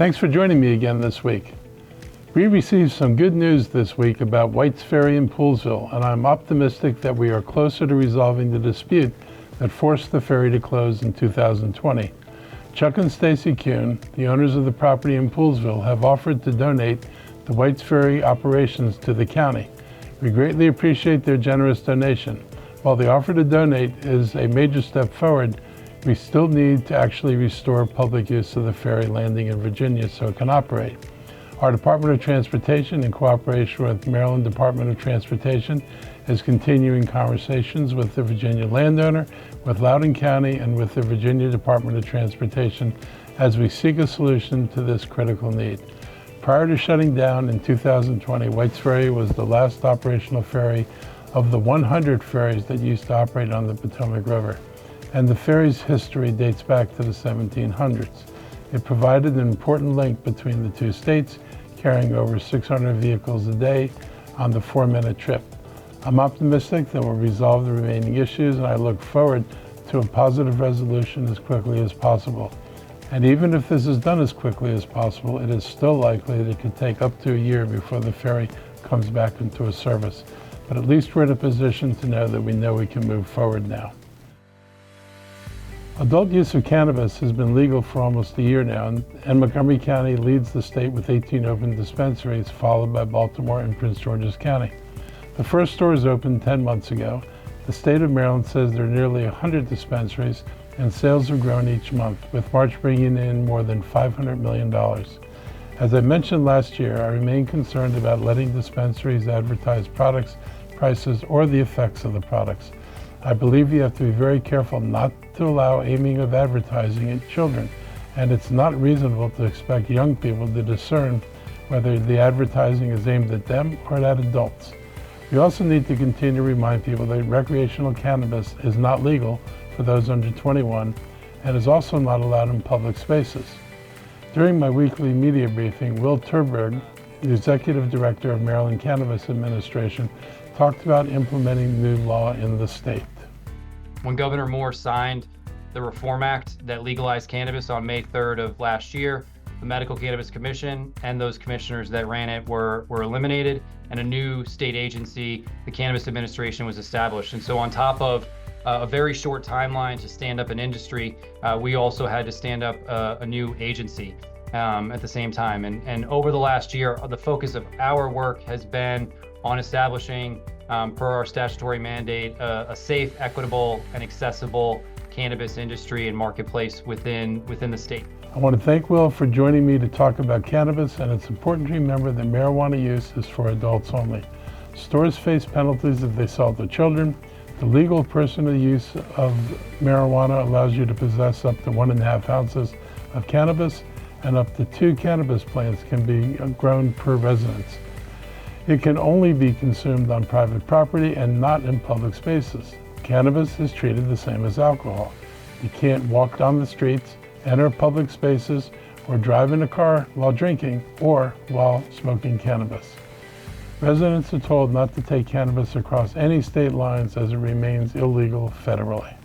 Thanks for joining me again this week. We received some good news this week about White's Ferry in Poolesville, and I'm optimistic that we are closer to resolving the dispute that forced the ferry to close in 2020. Chuck and Stacy Kuhn, the owners of the property in Poolesville, have offered to donate the White's Ferry operations to the county. We greatly appreciate their generous donation. While the offer to donate is a major step forward, we still need to actually restore public use of the ferry landing in Virginia so it can operate. Our Department of Transportation, in cooperation with Maryland Department of Transportation, is continuing conversations with the Virginia landowner, with Loudoun County, and with the Virginia Department of Transportation as we seek a solution to this critical need. Prior to shutting down in 2020, White's Ferry was the last operational ferry of the 100 ferries that used to operate on the Potomac River, and the ferry's history dates back to the 1700s. It provided an important link between the two states, carrying over 600 vehicles a day on the 4-minute trip. I'm optimistic that we'll resolve the remaining issues, and I look forward to a positive resolution as quickly as possible. And even if this is done as quickly as possible, it is still likely that it could take up to a year before the ferry comes back into a service. But at least we're in a position to know that we can move forward now. Adult use of cannabis has been legal for almost a year now, and Montgomery County leads the state with 18 open dispensaries, followed by Baltimore and Prince George's County. The first stores opened 10 months ago. The state of Maryland says there are nearly 100 dispensaries, and sales have grown each month, with March bringing in more than $500 million. As I mentioned last year, I remain concerned about letting dispensaries advertise products, prices, or the effects of the products. I believe you have to be very careful not to allow aiming of advertising at children, and it's not reasonable to expect young people to discern whether the advertising is aimed at them or at adults. We also need to continue to remind people that recreational cannabis is not legal for those under 21 and is also not allowed in public spaces. During my weekly media briefing, Will Tilburg, the Executive Director of Maryland Cannabis Administration, talked about implementing new law in the state. When Governor Moore signed the Reform Act that legalized cannabis on May 3rd of last year, the Medical Cannabis Commission and those commissioners that ran it were eliminated, and a new state agency, the Cannabis Administration, was established. And so on top of a very short timeline to stand up an industry, we also had to stand up a new agency at the same time. And over the last year, the focus of our work has been on establishing, per our statutory mandate, a safe, equitable, and accessible cannabis industry and marketplace within the state. I want to thank Will for joining me to talk about cannabis, and it's important to remember that marijuana use is for adults only. Stores face penalties if they sell to children. The legal personal use of marijuana allows you to possess up to 1.5 ounces of cannabis, and up to 2 cannabis plants can be grown per residence. It can only be consumed on private property and not in public spaces. Cannabis is treated the same as alcohol. You can't walk down the streets, enter public spaces, or drive in a car while drinking or while smoking cannabis. Residents are told not to take cannabis across any state lines as it remains illegal federally.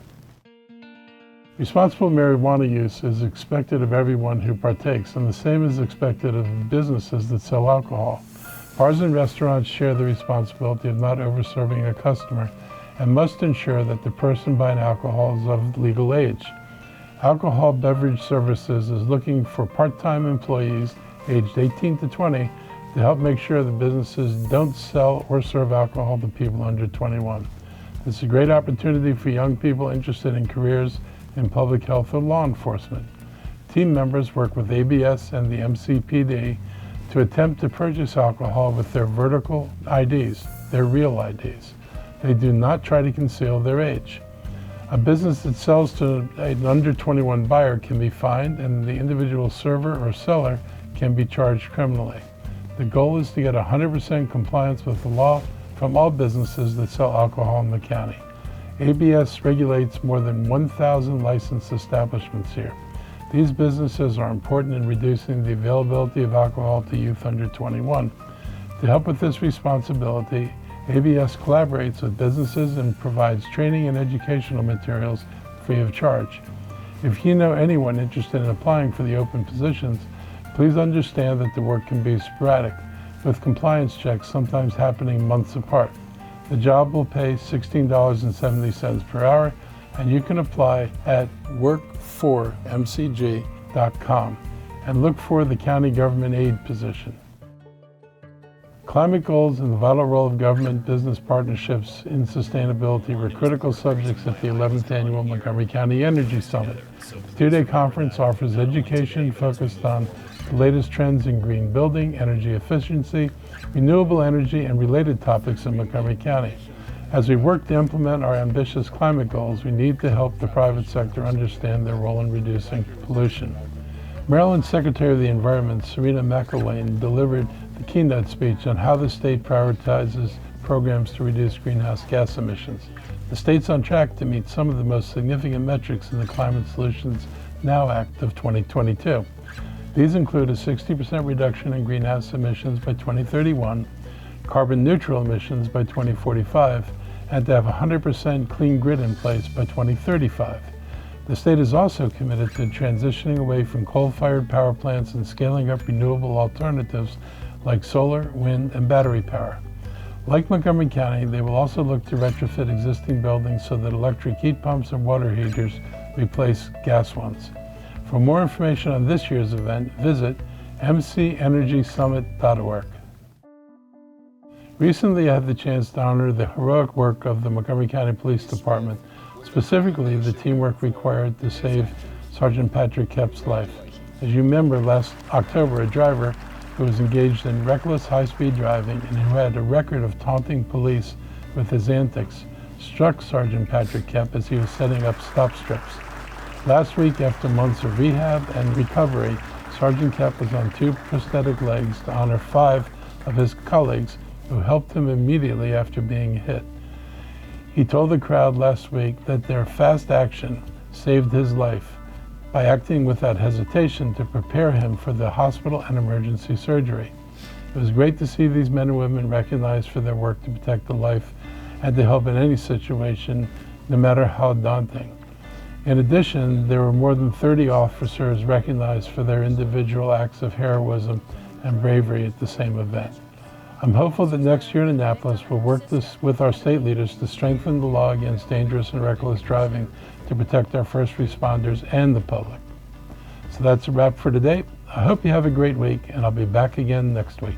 Responsible marijuana use is expected of everyone who partakes, and the same is expected of businesses that sell alcohol. Bars and restaurants share the responsibility of not overserving a customer and must ensure that the person buying alcohol is of legal age. Alcohol Beverage Services is looking for part-time employees aged 18 to 20 to help make sure the businesses don't sell or serve alcohol to people under 21. It's a great opportunity for young people interested in careers in public health or law enforcement. Team members work with ABS and the MCPD to attempt to purchase alcohol with their vertical IDs, their real IDs. They do not try to conceal their age. A business that sells to an under 21 buyer can be fined, and the individual server or seller can be charged criminally. The goal is to get 100% compliance with the law from all businesses that sell alcohol in the county. ABS regulates more than 1,000 licensed establishments here. These businesses are important in reducing the availability of alcohol to youth under 21. To help with this responsibility, ABS collaborates with businesses and provides training and educational materials free of charge. If you know anyone interested in applying for the open positions, Please understand that the work can be sporadic, with compliance checks sometimes happening months apart. The job will pay $16.70 per hour, and you can apply at workformcg.com and look for the county government aid position. Climate goals and the vital role of government-business partnerships in sustainability were critical subjects at the 11th Annual Montgomery County Energy Summit. The two-day conference offers education focused on the latest trends in green building, energy efficiency, renewable energy, and related topics in Montgomery County. As we work to implement our ambitious climate goals, we need to help the private sector understand their role in reducing pollution. Maryland Secretary of the Environment, Serena McElwain, delivered the keynote speech on how the state prioritizes programs to reduce greenhouse gas emissions. The state's on track to meet some of the most significant metrics in the Climate Solutions Now Act of 2022. These include a 60% reduction in greenhouse emissions by 2031, carbon neutral emissions by 2045, and to have 100% clean grid in place by 2035. The state is also committed to transitioning away from coal-fired power plants and scaling up renewable alternatives like solar, wind, and battery power. Like Montgomery County, they will also look to retrofit existing buildings so that electric heat pumps and water heaters replace gas ones. For more information on this year's event, visit mcenergysummit.org. Recently, I had the chance to honor the heroic work of the Montgomery County Police Department, specifically the teamwork required to save Sergeant Patrick Kepp's life. As you remember, last October, a driver who was engaged in reckless high-speed driving and who had a record of taunting police with his antics struck Sergeant Patrick Kepp as he was setting up stop strips. Last week, after months of rehab and recovery, Sergeant Kepp was on 2 prosthetic legs to honor 5 of his colleagues who helped him immediately after being hit. He told the crowd last week that their fast action saved his life by acting without hesitation to prepare him for the hospital and emergency surgery. It was great to see these men and women recognized for their work to protect the life and to help in any situation, no matter how daunting. In addition, there were more than 30 officers recognized for their individual acts of heroism and bravery at the same event. I'm hopeful that next year in Annapolis we'll work with our state leaders to strengthen the law against dangerous and reckless driving to protect our first responders and the public. So that's a wrap for today. I hope you have a great week, and I'll be back again next week.